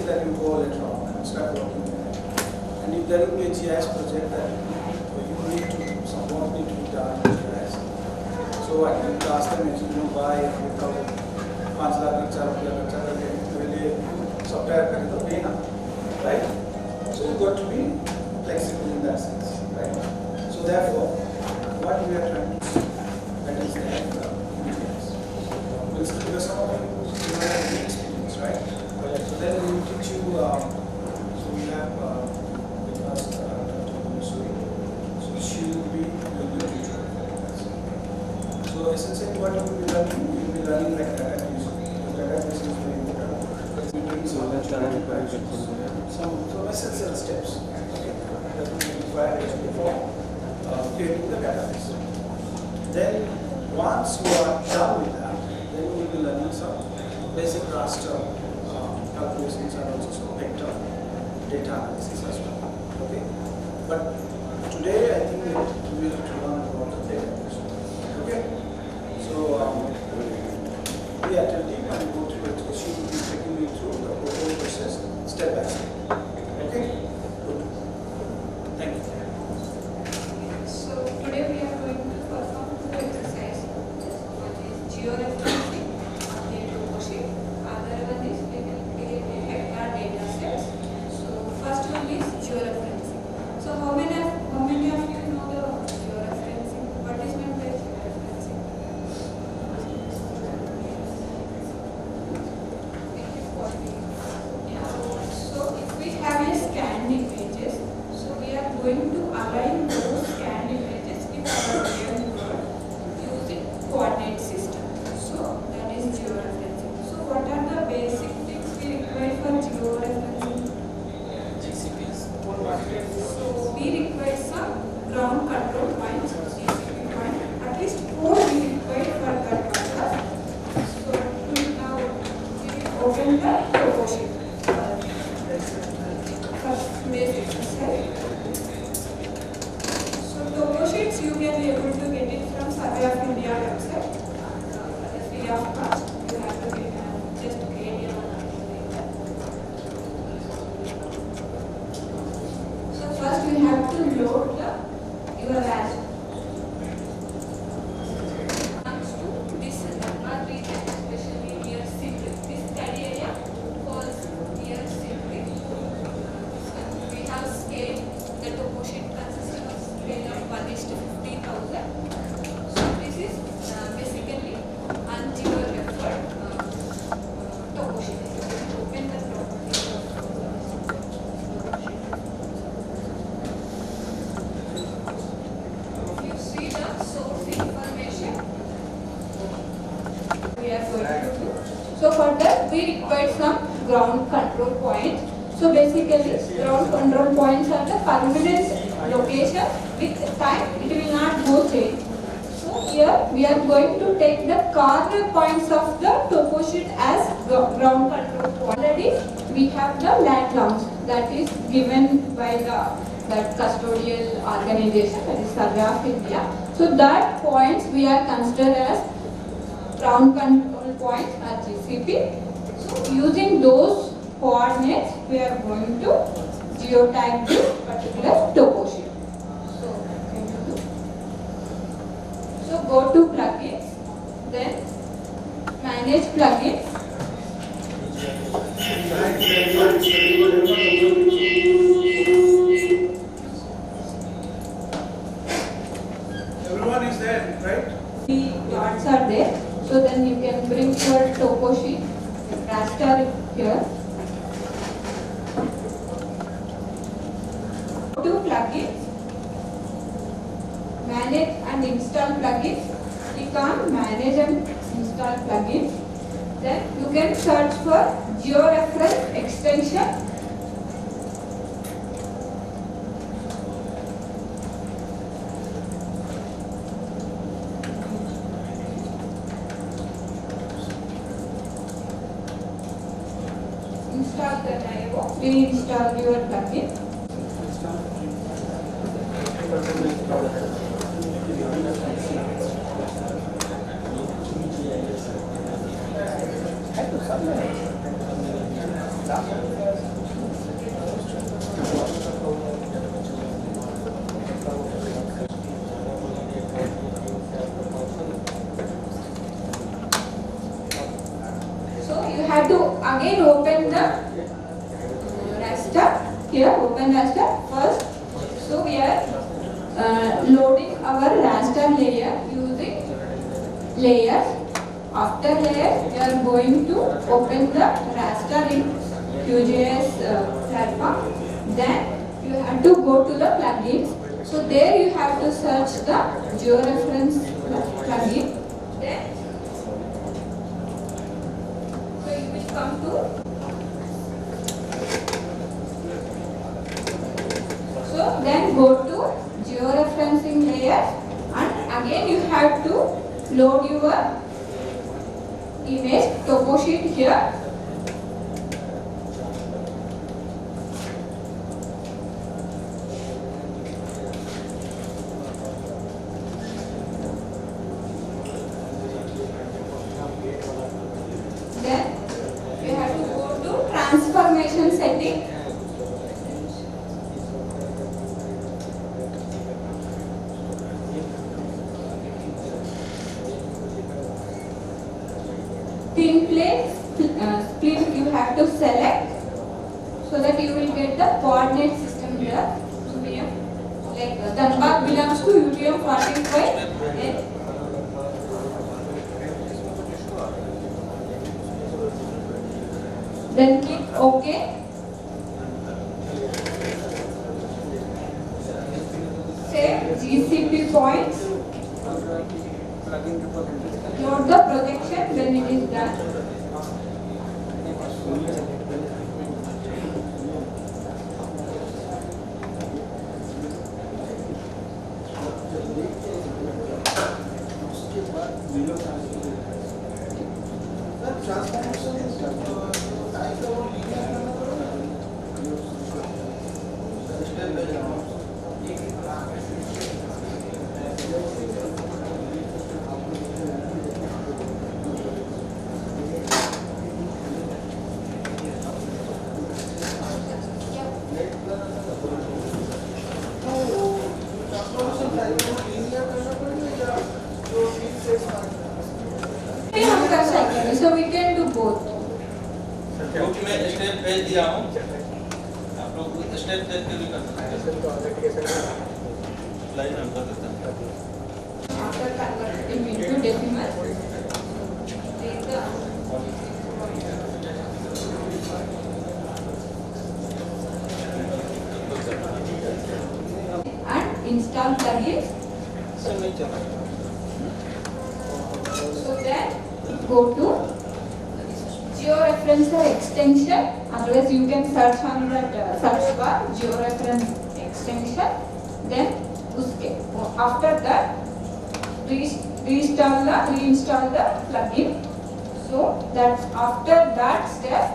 say that you go later on and start working there. And if there will be a GIS project that you need to, some work need to be done in GIS. So I can ask them, why without 5 lakh software right? So you got to be flexible in that sense, right? So therefore, what we are trying to do, that is that we'll still do some of you have the experience, right? So then we will teach you. So we have with us Dr. Villuri. So she will be your teacher. So essentially, what you will be learning, you will be learning like database. Database is very important. We're doing some essential steps. Okay, that will be required before creating the database. Then once you are done with that, then we will be learning some basic raster calculations and also some vector data analysis as well. Okay, but today I think we have to learn about the database. Okay, so we are deep and go through it. She will be taking me through the whole process step by step. Okay, good. Thank you. So today we are going to perform 2 exercises. One is georeferencing on the toposheet. Other one is we will create a hectare data sets. So first one is georeferencing. So how many of you know the georeferencing? What is meant by georeferencing? So if we have a scanned images, so we are going to align those scanned images with our real world using coordinate system. So that is georeferencing. So what are the basic things we require for georeferencing? So we require some ground control points, GCP point. At least 4 we require for that purpose. So now we will open the toposheet. First basic exercise. So toposheets you can be able to get it from Survey of India website. Free of cost. You have to get just create your own. So first we have to load your land. Comes to this Dhanbad region, especially near City. This study area falls near City. We have scale. The toposheet consists of scale of 1:50,000. So this is basically ungeo-referred toposheet. Open the toposheet. If you see the source information, we are going to do. So for that we require some ground control points. So basically ground control points are the permanent location. With time it will not go change. So here we are going to take the corner points of the toposheet as ground control point. Already we have the land launch that is given by that custodial organization, that is Survey of India. So that points we are considered as ground control points or GCP. So using those coordinates we are going to geotag this particular toposheet. So go to plugins, then manage plugins. Everyone is there, right? The plots are there. So then you can bring your toposheet, raster here. Go to plugins, manage and install plugins. Click on manage and install plugins. Then you can search for georeference extension. Install the IO. Reinstall your plugin. again open the raster. Here open raster first. So we are loading our raster layer using layers. After layers, we are going to open the raster in QGIS platform. Then you have to go to the plugins. So there you have to search the georeference plugin. Then so you will come to. So then go to georeferencing layer, and again you have to load your image topo sheet here. Then you have to go to transformation setting. Thin plane split you have to select so that you will get the coordinate system here. Like Dhanbad belongs to UTM 45. Then click OK. Save GCP points. Load the projection when it is done. So we can do both. Group में step भेज दिया हूँ, आप लोग step देख के भी कर सकते हैं। लाइन में कर देते हैं। After converting into decimal, take the and install plugins. So then go to georeferencer extension. Otherwise, you can search on that search bar georeference extension. Then after that, reinstall the plugin. So that's after that step.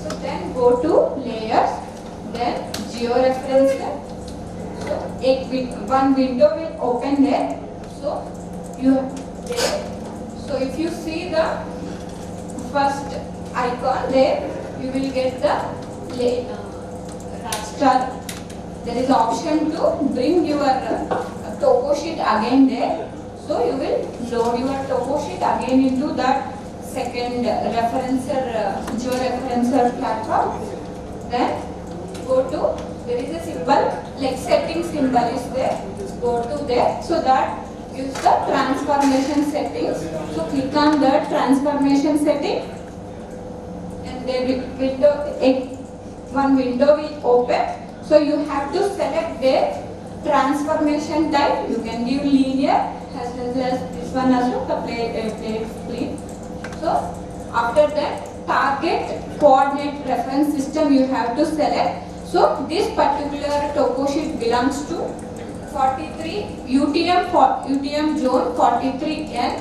So then go to layers. Then georeferencer. So one window will open there. So so if you see the first icon there, you will get the raster. There is option to bring your topo sheet again there. So you will load your topo sheet again into that second georeferencer platform. Then go to, there is a symbol like setting symbol is there. Go to there. So that use the transformation settings. So click on the transformation setting, and then one window will open. So you have to select the transformation type. You can give linear as well as this one also, the plate split. So after that, target coordinate reference system you have to select. So this particular topo sheet belongs to 43 UTM zone 43N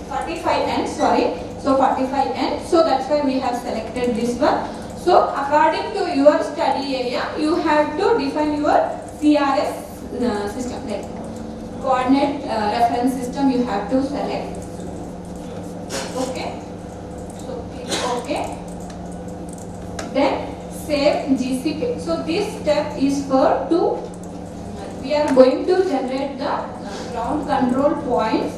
45N, sorry. So 45N. So that's why we have selected this one. So according to your study area, you have to define your CRS system, like coordinate reference system you have to select. Okay. So click OK. Then save GCP. So this step is for we are going to generate the ground control points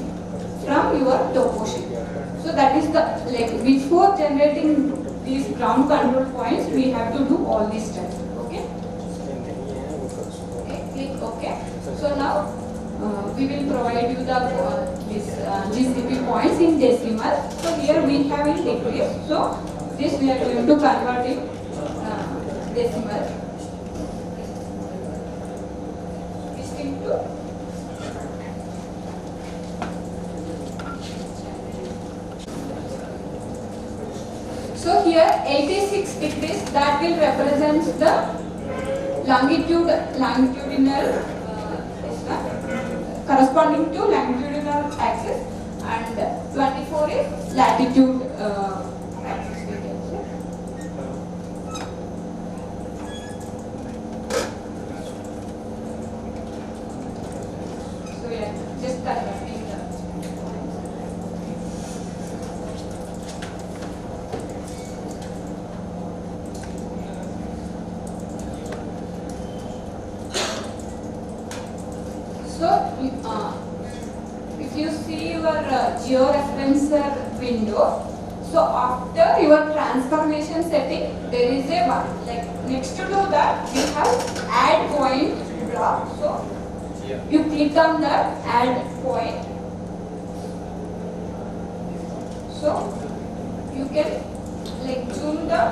from your topo sheet. So that is the, like, before generating these ground control points, we have to do all these steps. Okay? Okay, click OK. So now we will provide you the this GCP points in decimal. So here we have in degrees. So this we are going to convert in decimal. This into so here 86 degrees, that will represent the longitudinal corresponding to longitudinal axis, and 24 is latitude axis. We can say. So we are just converting the. So, if you see your georeferencer window, so after your transformation setting, there is a one. Like next to do that, we have add point block. So, you click on that add point. So, you can like zoom the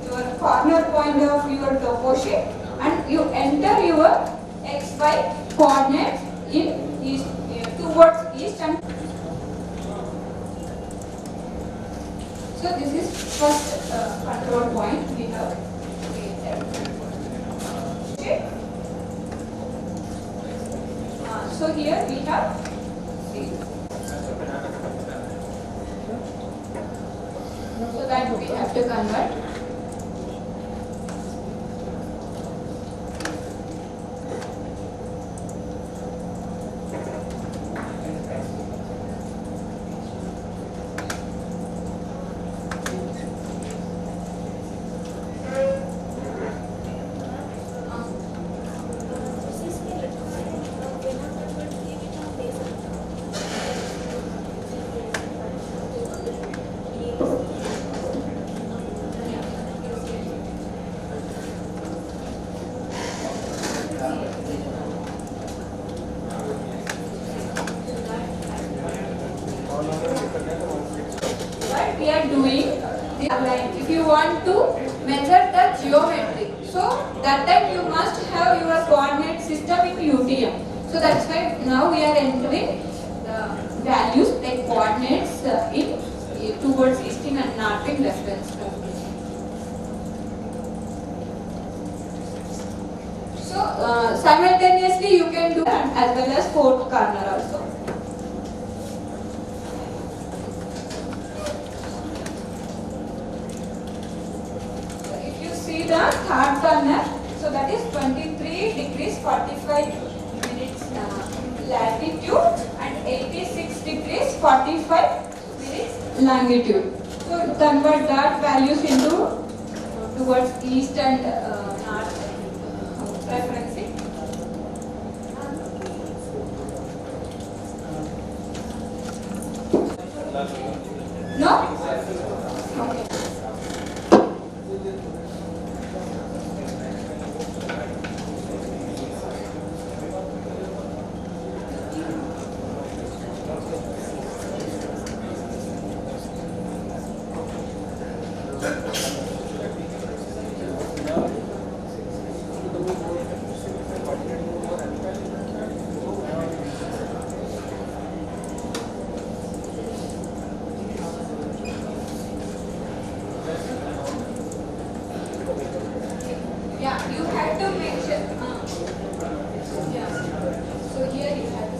your corner point of your topo sheet, and you enter your XY coordinates in east, towards east, and so this is first control point we have created. Okay. So here we have so that we have to convert. What we are doing, like if you want to measure the geometry, so that time you must have your coordinate system in UTM. So that's why now we are entering the values like coordinates in towards eastern and northern reference. So simultaneously you can do as well as fourth corner also. The third corner, so that is 23 degrees 45 minutes latitude and 86 degrees 45 minutes longitude. So convert that values into towards east and north referencing. No? Okay. Yeah, you had to mention. Yeah. So here you have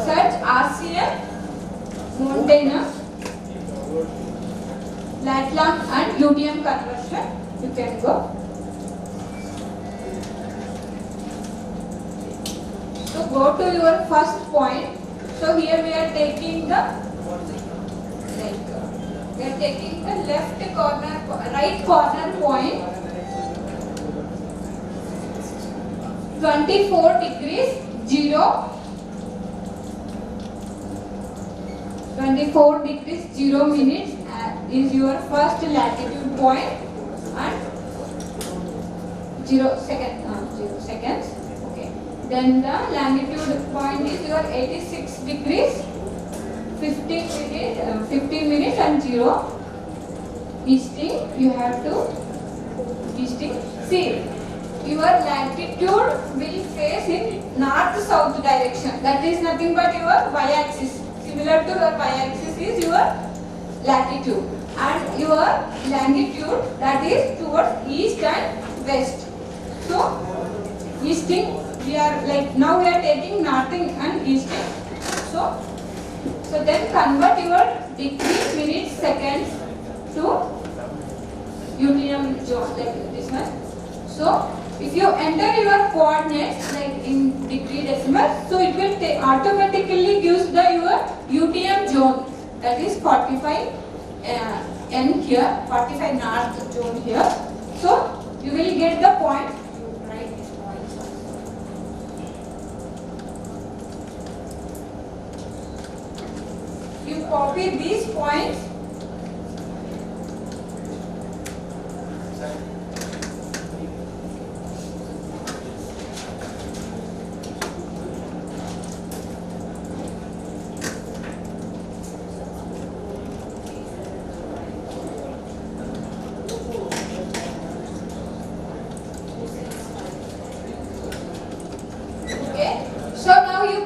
search RCM, mountainer, lat-long and UTM conversion. You can go. So go to your first point. So here we are taking the left corner, right corner point, 24 degrees 0, 24 degrees 0 minutes is your first latitude point, and 0 seconds. Okay. Then the longitude point is your 86 degrees 15 minutes and 0. Easting, you have to easting. See, your latitude will face in north-south direction. That is nothing but your y-axis. Similar to your y-axis is your latitude, and your longitude, that is towards east and west. So, easting, we are like now we are taking northing and easting. So then convert your degrees, minutes, seconds to UTM zone, like this one. So if you enter your coordinates like in degree decimal, so it will automatically gives the your UTM zone, that is 45 N here, 45 north zone here. So you will get the point. You write these points also. You copy these points.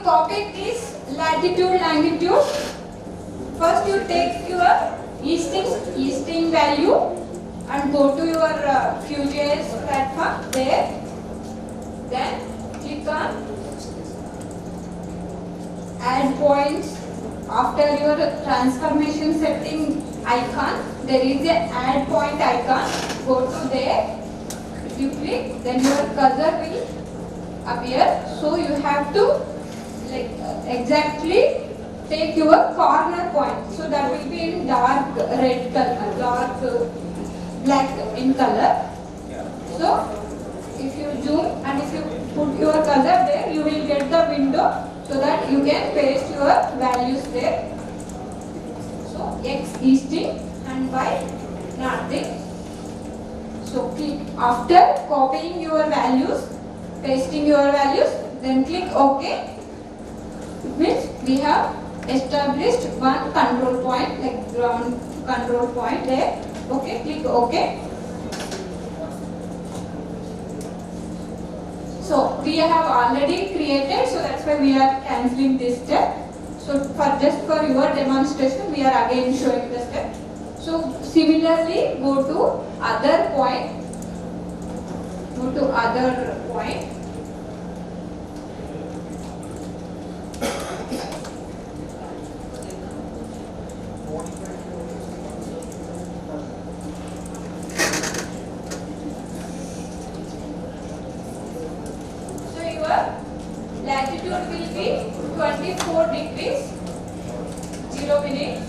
Copy this latitude, longitude. First you take your easting value and go to your QGIS platform there. Then click on add points. After your transformation setting icon, there is a add point icon. Go to there. If you click, then your cursor will appear. So you have to exactly take your corner point, so that will be in dark red color, dark black in color. So if you zoom and if you put your cursor there, you will get the window, so that you can paste your values there. So X easting and Y northing. So click after copying your values, pasting your values, then click OK. Means we have established one control point, like ground control point there. Okay, click OK. So we have already created, so that's why we are cancelling this step. So just for your demonstration, we are again showing the step. So similarly, go to other point. Go to other point. Latitude will be 24 degrees 0 minutes,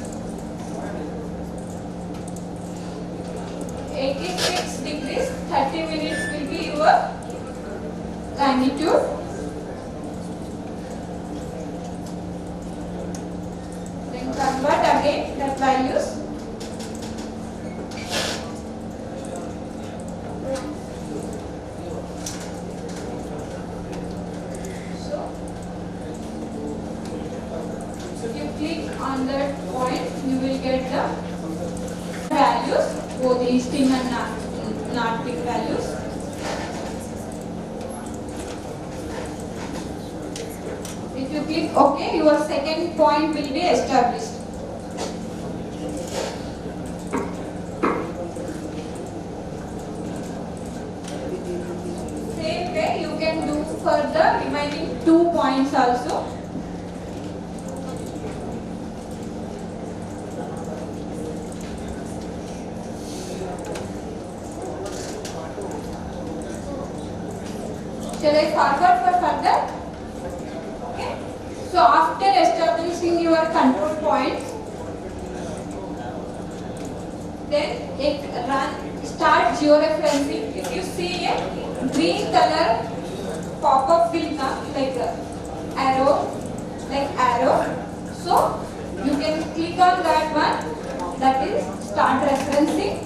86 degrees 30 minutes will be your longitude. Then convert again that values. On that point, you will get the values, both easting and northing values. If you click OK, your second point will be established. Same way you can do for the remaining 2 points also. Shall I forward for further? So after establishing your control points, then start georeferencing. If you see a green color pop-up will come like arrow. So you can click on that one. That is start referencing.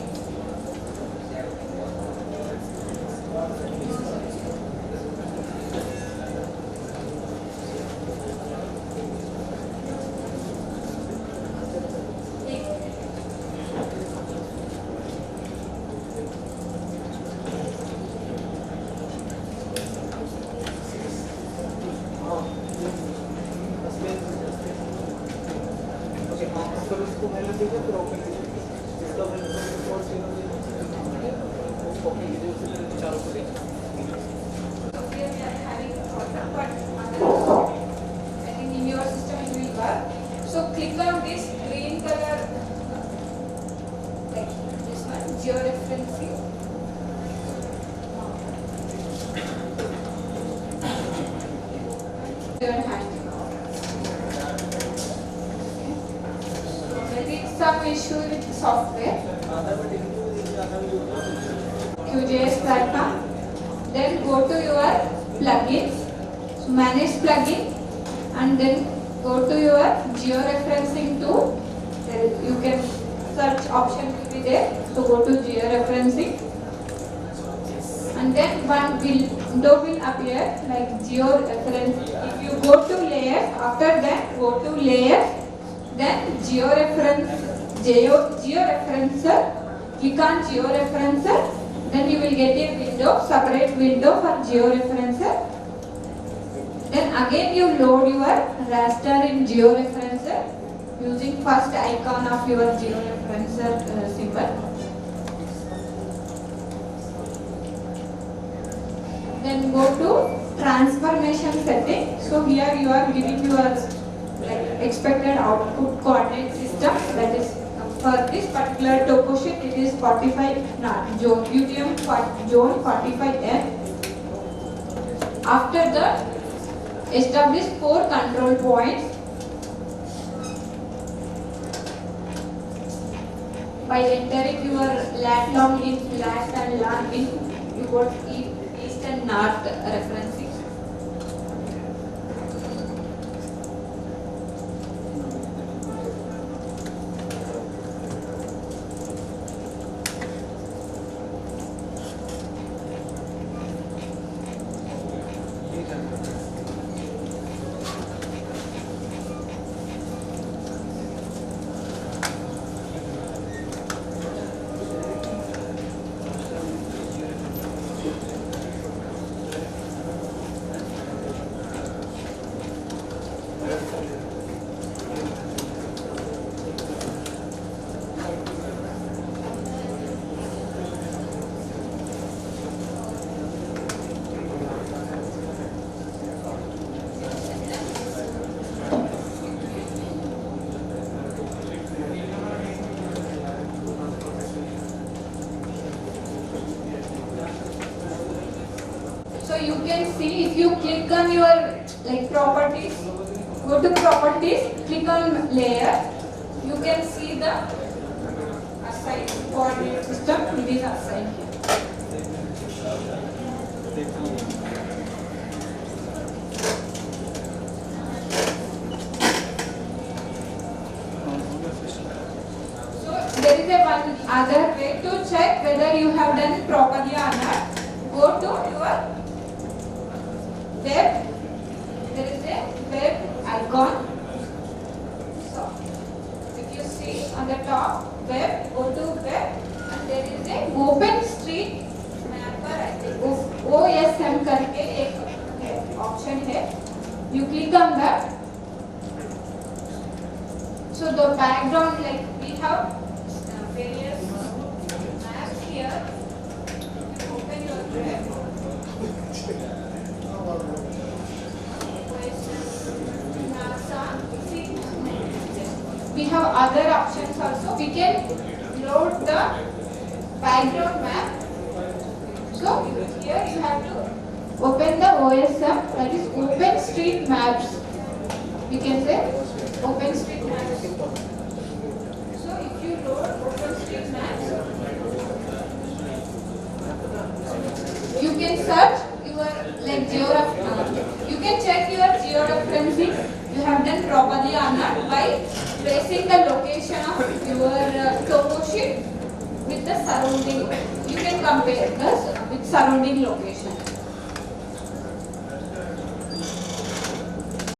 So click on this green color, like this one, georeferencing. Your hand. Maybe some issue with software. QGIS platform. Then go to your plugins. So manage plugin, and then go to your georeferencing tool. You can search option will be there. So go to georeferencing, and then one window will appear like georeferencing. If you go to layers, after that go to layers, then georeferencer. Click on georeferencer. Then you will get a window, separate window for georeferencer. Then again you load your raster in georeferencer using first icon of your georeferencer symbol. Then go to transformation setting. So here you are giving your expected output coordinate system. That is for this particular topo sheet it is 45 zone UTM zone 45N. After that, establish 4 control points by entering your lat long in, lat and long in. You got east and north referencing. So you can see if you click on your properties, go to properties, click on layer, you can see the assigned coordinate system. It is assigned here. So there is a one other way to check whether you have done properly or not. Go to your web, there is a web icon. So, if you see on the top, web, go to web, and there is a open street mapper, OSM करके एक option है. You click on that. So the background, we have various maps here. You open your web. We have other options also. We can load the background map. So here you have to open the OSM, that is Open Street Maps. we can say OpenStreetMaps. So if you load OpenStreetMaps, you can search your you can check your georeferencing you have done properly or not by tracing the location of your topo sheet with the surrounding. You can compare this with surrounding location.